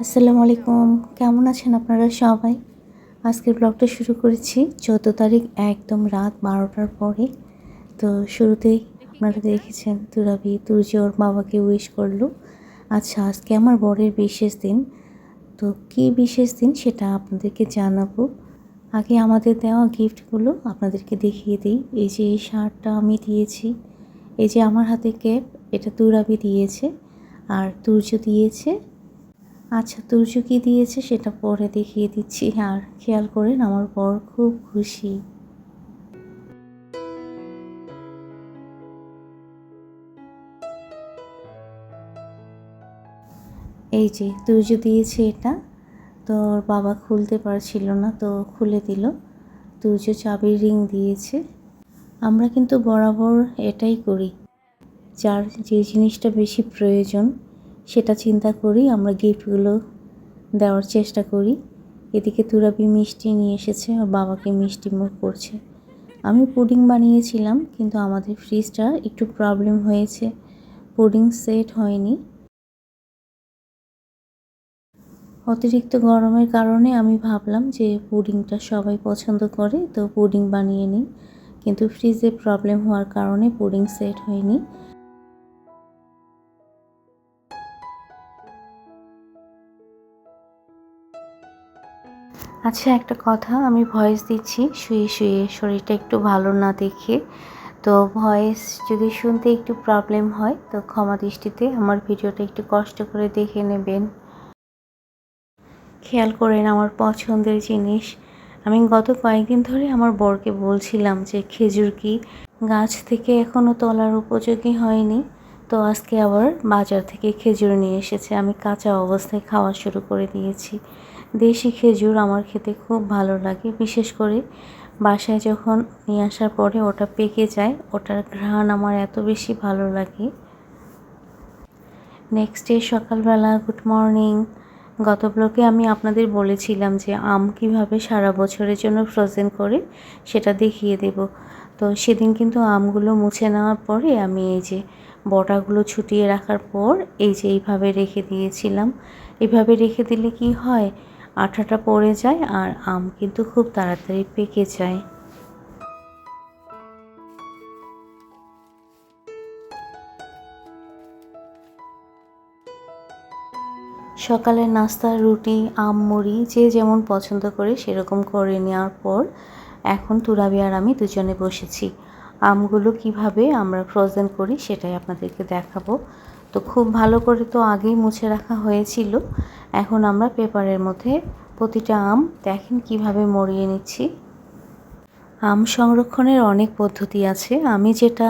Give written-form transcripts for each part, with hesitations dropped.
আসসালামু আলাইকুম, কেমন আছেন আপনারা সবাই? আজকের ব্লগটা শুরু করেছি 14 তারিখ একদম রাত 12টার পরে। তো শুরুতেই আপনারা দেখেছেন তুর্য ওর বাবাকে উইশ করলো। আচ্ছা, আজকে আমার বরের বিশেষ দিন। তো কী বিশেষ দিন সেটা আপনাদেরকে জানাবো। আগে আমাদের দেওয়া গিফটগুলো আপনাদেরকে দেখিয়ে দিই। এই যে এই শার্টটা আমি দিয়েছি, এই যে আমার হাতে ক্যাপ, এটা তুরাবি দিয়েছে আর তুর্য দিয়েছে। আচ্ছা, তুর্য কী দিয়েছে সেটা পরে দেখিয়ে দিচ্ছি। আর খেয়াল করেন, আমার বর খুব খুশি। এই যে তুর্য দিয়েছে এটা, তো ওর বাবা খুলতে পারছিল না, তো খুলে দিল। তুর্য চাবির রিং দিয়েছে। আমরা কিন্তু বরাবর এটাই করি, যার যে জিনিসটা বেশি প্রয়োজন সেটা চিন্তা করি আমরা গিফটগুলো দেওয়ার চেষ্টা করি। এদিকে তুরাবি মিষ্টি নিয়ে এসেছে, ওর বাবাকে মিষ্টি মুখ করছে। আমি পুডিং বানিয়েছিলাম, কিন্তু আমাদের ফ্রিজটা একটু প্রবলেম হয়েছে, পুডিং সেট হয়নি। অতিরিক্ত গরমের কারণে আমি ভাবলাম যে পুডিংটা সবাই পছন্দ করে, তো পুডিং বানিয়ে নিই, কিন্তু ফ্রিজে প্রবলেম হওয়ার কারণে পুডিং সেট হয়নি। আচ্ছা, একটা কথা, আমি ভয়েস দিচ্ছি শুয়ে শুয়ে, শরীরটা একটু ভালো না দেখে, তো ভয়েস যদি শুনতে একটু প্রবলেম হয় তো ক্ষমা দৃষ্টিতে আমার ভিডিওটা একটু কষ্ট করে দেখে নেবেন। খেয়াল করেন আমার পছন্দের জিনিস। আমি গত কয়েকদিন ধরে আমার বরকে বলছিলাম যে খেজুর কি গাছ থেকে এখনও তোলার উপযোগী হয়নি, তো আজকে আবার বাজার থেকে খেজুর নিয়ে এসেছে। আমি কাঁচা অবস্থায় খাওয়া শুরু করে দিয়েছি। দেশি খেজুর আমার খেতে খুব ভালো লাগে, বিশেষ করে বাসায় যখন নিয়ে আসার পরে ওটা পেকে যায়, ওটার ঘ্রাণ আমার এত বেশি ভালো লাগে। নেক্সট ডে সকালবেলা, গুড মর্নিং। গত ব্লগে আমি আপনাদের বলেছিলাম যে আম কিভাবে সারা বছরের জন্য ফ্রোজেন করে সেটা দেখিয়ে দেব। তো সেদিন কিন্তু আমগুলো মুছে নেওয়ার পরে আমি এই যে বটাগুলো ছুটিয়ে রাখার পর এই যে এইভাবে রেখে দিয়েছিলাম। এইভাবে রেখে দিলে কি হয়, আঠাটা পড়ে যায় আর আম কিন্তু খুব তাড়াতাড়ি পেকে যায়। সকালের নাস্তা রুটি, আম, মুড়ি যে যেমন পছন্দ করে সেরকম করে নেওয়ার পর এখন তুরাবি আর আমি দুজনে বসেছি। আমগুলো কিভাবে আমরা ফ্রোজেন করি সেটাই আপনাদেরকে দেখাবো। তো খুব ভালো করে তো আগেই মুছে রাখা হয়েছিল। এখন আমরা পেপারের মধ্যে প্রতিটা আম দেখেন কিভাবে মরিয়ে নিচ্ছি। আম সংরক্ষণের অনেক পদ্ধতি আছে, আমি যেটা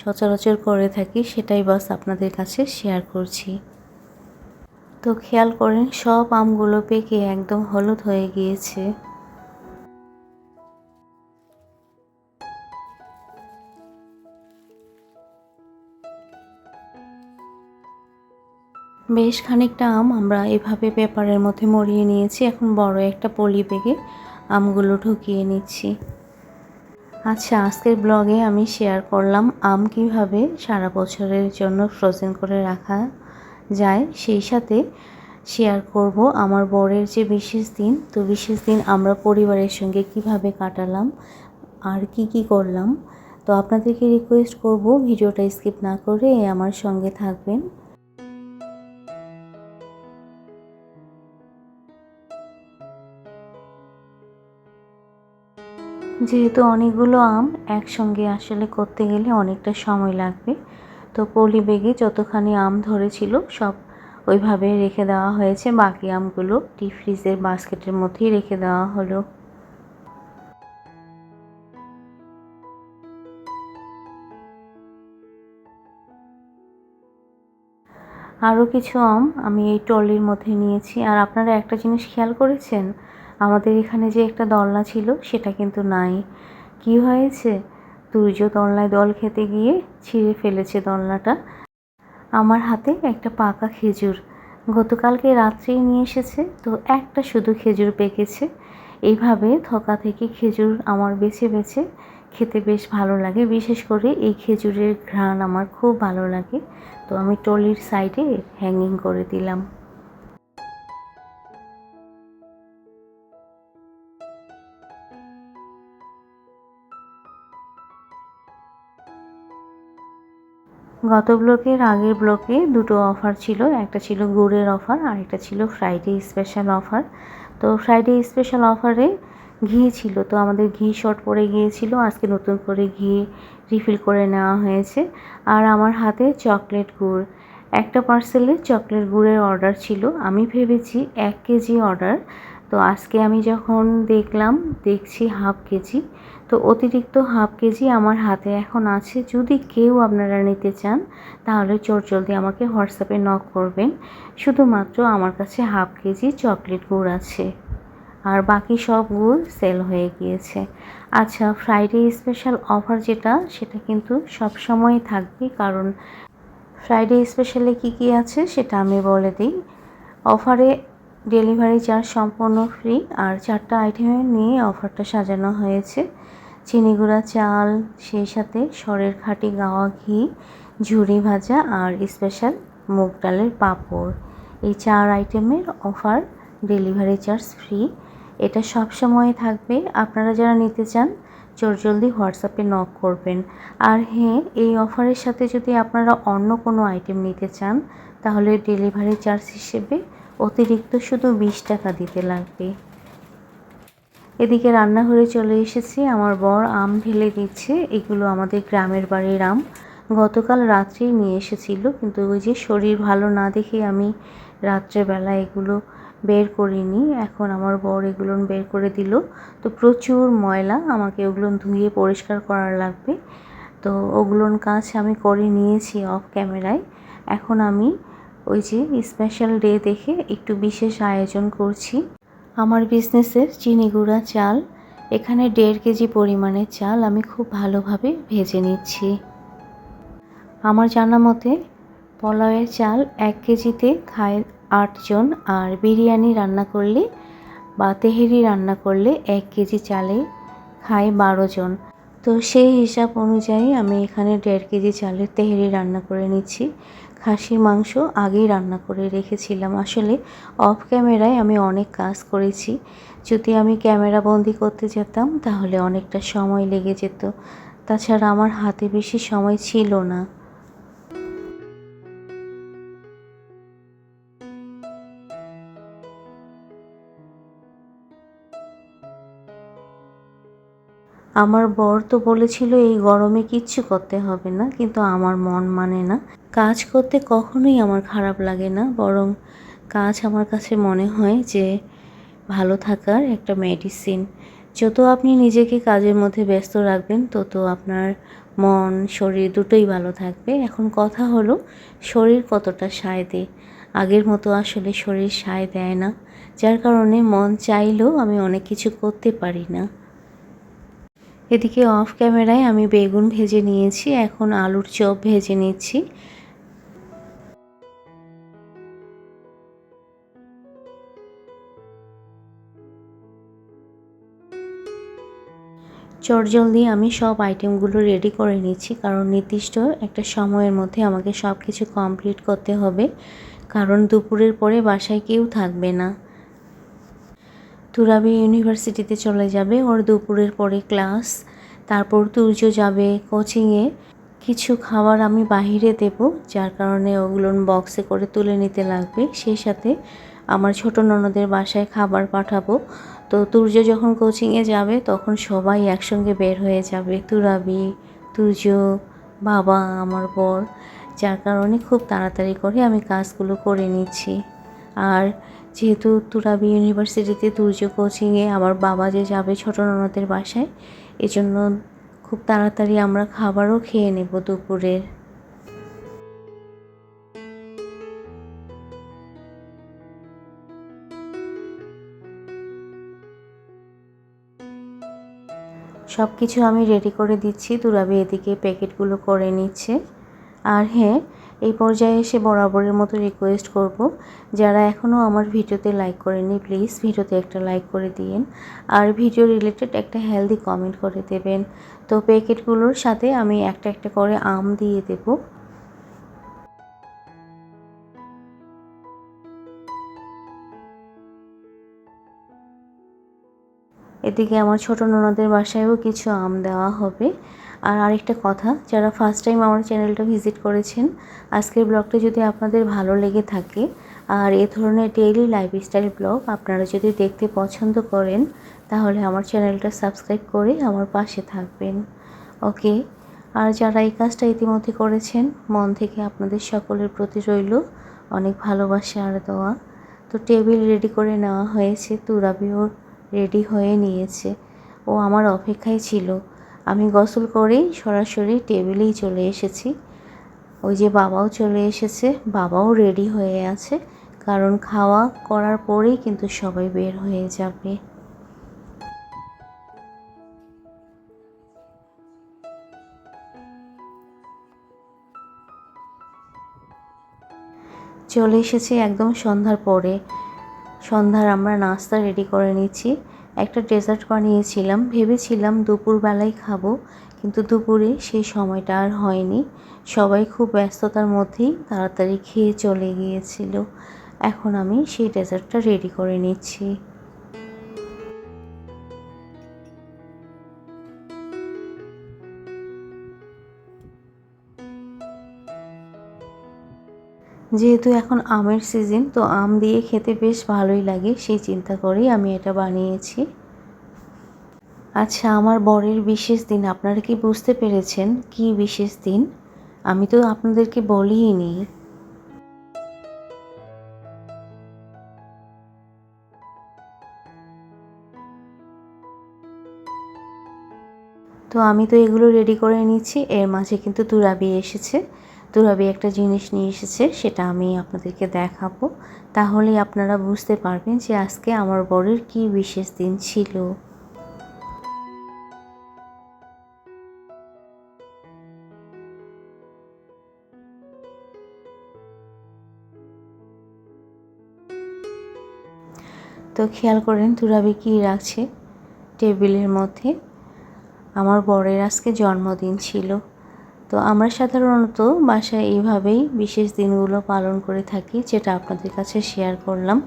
সচরাচর করে থাকি সেটাই বাস আপনাদের কাছে শেয়ার করছি। তো খেয়াল করেন সব আমগুলো পেকে একদম হলুদ হয়ে গিয়েছে। বেশ খানিকটা আম আমরা এভাবে পেপারের মধ্যে মরিয়ে নিয়েছি। এখন বড় একটা পলি ব্যাগে আমগুলো ঢুকিয়ে নিচ্ছি। আচ্ছা, আজকের ব্লগে আমি শেয়ার করলাম আম কিভাবে সারা বছরের জন্য ফ্রোজেন করে রাখা যায়, সেই সাথে শেয়ার করব আমার বরের যে বিশেষ দিন। তো বিশেষ দিন আমরা পরিবারের সঙ্গে কিভাবে কাটালাম আর কি করলাম। তো আপনাদেরকে রিকোয়েস্ট করব ভিডিওটা স্কিপ না করে আমার সঙ্গে থাকবেন। যেহেতু অনেকগুলো আম একসঙ্গে আসলে করতে গেলে অনেকটা সময় লাগবে, তো পলি ব্যাগে যতখানি আম ধরেছিল সব ওইভাবে রেখে দেওয়া হয়েছে। বাকি আমগুলো ডিপ ফ্রিজের বাস্কেটের মধ্যেই রেখে দেওয়া হলো। আরও কিছু আম আমি এই ট্রলির মধ্যে নিয়েছি। আর আপনারা একটা জিনিস খেয়াল করেছেন, আমাদের এখানে যে একটা দোলনা ছিল সেটা কিন্তু নাই। কি হয়েছে, তুর্য দোলনায় দোল খেতে গিয়ে ছিঁড়ে ফেলেছে দোলনাটা। আমার হাতে একটা পাকা খেজুর গতকালকে রাত্রেই নিয়ে এসেছে, তো একটা শুধু খেজুর পেকেছে। এইভাবে থোকা থেকে খেজুর আমার বেছে বেছে খেতে বেশ ভালো লাগে, বিশেষ করে এই খেজুরের ঘ্রাণ আমার খুব ভালো লাগে। তো আমি টলির সাইডে হ্যাঙ্গিং করে দিলাম। গত ব্লকের আগের ব্লকে দুটো অফার ছিল, একটা ছিল গুড়ের অফার আর একটা ছিল ফ্রাইডে স্পেশাল অফার। তো ফ্রাইডে স্পেশাল অফারে ঘি ছিল, তো আমাদের ঘি শর্ট পড়ে গিয়েছিল, আজকে নতুন করে ঘি রিফিল করে নেওয়া হয়েছে। আর আমার হাতে চকলেট গুড়, একটা পার্সেলে চকলেট গুড়ের অর্ডার ছিল, আমি ভেবেছি 1 কেজি অর্ডার, তো আজকে আমি যখন দেখছি হাফ কেজি, তো অতিরিক্ত হাফ কেজি আমার হাতে এখন আছে। যদি কেউ আপনারা নিতে চান তাহলে চটজলদি আমাকে হোয়াটসঅ্যাপে নক করবেন। শুধুমাত্র আমার কাছে হাফ কেজি চকলেট গুড় আছে, আর বাকি সব গুড় সেল হয়ে গিয়েছে। আচ্ছা, ফ্রাইডে স্পেশাল অফার যেটা, সেটা কিন্তু সব সময় থাকবে, কারণ ফ্রাইডে স্পেশালে কি কি আছে সেটা আমি বলে দিই। অফারে ডেলিভারি চার্জ সম্পূর্ণ ফ্রি, আর 4টা আইটেমে নিয়ে অফারটা সাজানো হয়েছে। চিনি গুঁড়া চাল, সেই সাথে সরের খাঁটি গাওয়া ঘি, ঝুরি ভাজা আর স্পেশাল মুগ ডালের পাঁপড়। এই 4 আইটেমের অফার, ডেলিভারি চার্জ ফ্রি। এটা সব সময় থাকবে। আপনারা যারা নিতে চান জলদি হোয়াটসঅ্যাপে নক করবেন। আর হ্যাঁ, এই অফারের সাথে যদি আপনারা অন্য কোনো আইটেম নিতে চান তাহলে ডেলিভারি চার্জ হিসেবে অতিরিক্ত শুধু 20 টাকা দিতে লাগবে। এদিকে রান্নাঘরে চলে এসেছি, আমার বর আম ঢেলে দিচ্ছে। এগুলো আমাদের গ্রামের বাড়ির আম, গতকাল রাত্রেই নিয়ে এসেছিল, কিন্তু ওই যে শরীর ভালো না দেখে আমি রাত্রেবেলা এগুলো বের করিনি। এখন আমার বর এগুলো বের করে দিল। তো প্রচুর ময়লা, আমাকে ওগুলো ধুয়ে পরিষ্কার করা লাগবে। তো ওগুলোর কাজ আমি করে নিয়েছি অফ ক্যামেরায়। এখন আমি ওই যে স্পেশাল ডে দেখে একটু বিশেষ আয়োজন করছি। আমার বিজনেসের চিনি গুঁড়া চাল, এখানে 1.5 কেজি পরিমাণের চাল আমি খুব ভালোভাবে ভেজে নিচ্ছি। আমার জানা মতে পোলাওয়ের চাল 1 কেজিতে খায় 8 জন, আর বিরিয়ানি রান্না করলে বা তেহেরি রান্না করলে 1 কেজি চালে খায় 12 জন। তো সেই হিসাব অনুযায়ী আমি এখানে 1.5 কেজি চালের তেহেরি রান্না করে নিচ্ছি। খাসির মাংস আগেই রান্না করে রেখেছিলাম। আসলে অফ ক্যামেরায় আমি অনেক কাজ করেছি, যদি আমি ক্যামেরা বন্দি করতে যেতাম তাহলে অনেকটা সময় লেগে যেত, তাছাড়া আমার হাতে বেশি সময় ছিল না। আমার বর তো বলেছিল এই গরমে কিচ্ছু করতে হবে না, কিন্তু আমার মন মানে না। কাজ করতে কখনোই আমার খারাপ লাগে না, বরং কাজ আমার কাছে মনে হয় যে ভালো থাকার একটা মেডিসিন। যত আপনি নিজেকে কাজের মধ্যে ব্যস্ত রাখবেন তত আপনার মন শরীর দুটোই ভালো থাকবে। এখন কথা হলো শরীর কতটা সায় দেয়। আগের মতো আসলে শরীর সায় দেয় না, যার কারণে মন চাইলেও আমি অনেক কিছু করতে পারি না। এদিকে অফ ক্যামেরায় আমি বেগুন ভেজে নিয়েছি, এখন আলুর চপ ভেজে নিচ্ছি। চটজলদি আমি সব আইটেমগুলো রেডি করে নিচ্ছি, কারণ নির্দিষ্ট একটা সময়ের মধ্যে আমাকে সব কিছু কমপ্লিট করতে হবে, কারণ দুপুরের পরে বাসায় কেউ থাকবে না। তুরাবি ইউনিভার্সিটিতে চলে যাবে, ওর দুপুরের পরে ক্লাস। তারপর তুর্য যাবে কোচিংয়ে। কিছু খাবার আমি বাহিরে দেব, যার কারণে ওগুলো বক্সে করে তুলে নিতে লাগবে। সেই সাথে আমার ছোট ননদের বাসায় খাবার পাঠাবো। তো তুর্য যখন কোচিংয়ে যাবে তখন সবাই একসঙ্গে বের হয়ে যাবে, তুরাবি, তুর্য, বাবা, আমার বর, যার কারণে খুব তাড়াতাড়ি করে আমি কাজগুলো করে নিচ্ছি। আর যেহেতু তুরাবি ইউনিভার্সিটিতে তুর্য কোচিংয়ে, আমার বাবা যে যাবে ছোট ননদের বাসায়, এজন্য খুব তাড়াতাড়ি আমরা খাবারও খেয়ে নেব দুপুরের। সব কিছু আমি রেডি করে দিচ্ছি, তুরাবি এদিকে প্যাকেটগুলো করে নিচ্ছে। আর হ্যাঁ, এই পর্যায়ে এসে বরাবরের মতো রিকোয়েস্ট করব, যারা এখনও আমার ভিডিওতে লাইক করেনি প্লিজ ভিডিওতে একটা লাইক করে দিন, আর ভিডিও রিলেটেড একটা হেলদি কমেন্ট করে দেবেন। তো প্যাকেটগুলোর সাথে আমি একটা একটা করে আম দিয়ে দেব। এদিকে আমার ছোট ননদের বাসায়ও কিছু আম দেওয়া হবে। আর আরেকটা কথা, যারা ফার্স্ট টাইম আমার চ্যানেলটা ভিজিট করেছেন, আজকের ব্লগটা যদি আপনাদের ভালো লেগে থাকে আর এ ধরনের ডেইলি লাইফস্টাইল ব্লগ আপনারা যদি দেখতে পছন্দ করেন, তাহলে আমার চ্যানেলটা সাবস্ক্রাইব করে আমার পাশে থাকবেন। ওকে, আর যারা এই কাজটা ইতিমধ্যে করেছেন, মন থেকে আপনাদের সকলের প্রতি রইল অনেক ভালোবাসা আর দোয়া। তো টেবিল রেডি করে নেওয়া হয়েছে, তুরাবিও রেডি হয়ে নিয়েছে, ও আমার অপেক্ষায় ছিল। আমি গোসল করেই সরাসরি টেবিলেই চলে এসেছি। ওই যে বাবাও চলে এসেছে, বাবাও রেডি হয়ে আছে, কারণ খাওয়া করার পরেই কিন্তু সবাই বের হয়ে যাবে। চলে এসেছি একদম সন্ধ্যার পরে। সন্ধ্যার আমরা নাস্তা রেডি করে নিচ্ছি। একটা ডেজার্ট বানিয়েছিলাম, ভেবেছিলাম দুপুরবেলায় খাবো, কিন্তু দুপুরে সেই সময়টা আর হয়নি। সবাই খুব ব্যস্ততার মধ্যেই তাড়াতাড়ি খেয়ে চলে গিয়েছিল। এখন আমি সেই ডেজার্টটা রেডি করে নিচ্ছি। যেহেতু এখন আমের সিজন, তো আম দিয়ে খেতে বেশ ভালোই লাগে, সেই চিন্তা করেই আমি এটা বানিয়েছি। আচ্ছা, আমার বরের বিশেষ দিন আপনারা কি বুঝতে পেরেছেন কি বিশেষ দিন? আমি তো আপনাদেরকে বলিনি। তো আমি তো এগুলো রেডি করে নিচ্ছি, এর মাঝে কিন্তু তুরাবি এসেছে। তুরাবি একটা জিনিস নিয়ে এসেছে, সেটা আমি আপনাদেরকে দেখাবো, তাহলেই আপনারা বুঝতে পারবেন যে আজকে আমার বরের কি বিশেষ দিন ছিল। তো খেয়াল করেন তুরাবি কী রাখছে টেবিলের মধ্যে। আমার বরের আজকে জন্মদিন ছিল। তো আমরা সাধারণত বাসায় এইভাবেই বিশেষ দিনগুলো পালন করে থাকি, যেটা আপনাদের কাছে শেয়ার করলাম।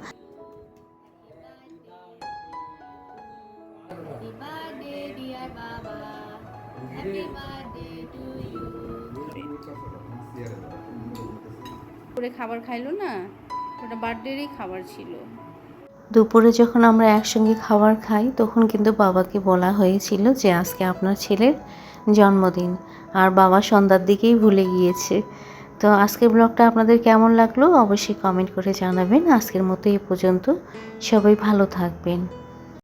করে খাবার খাইলো না, ওটা বার্থডেরই খাবার ছিল। দুপুরে যখন আমরা একসঙ্গে খাবার খাই, তখন কিন্তু বাবাকে বলা হয়েছিল যে আজকে আপনার ছেলের জন্মদিন, আর বাবা সন্ধ্যার দিকেই ভুলে গিয়েছে। তো আজকের ব্লগটা আপনাদের কেমন লাগলো অবশ্যই কমেন্ট করে জানাবেন। আজকের মতো এই পর্যন্ত, সবাই ভালো থাকবেন।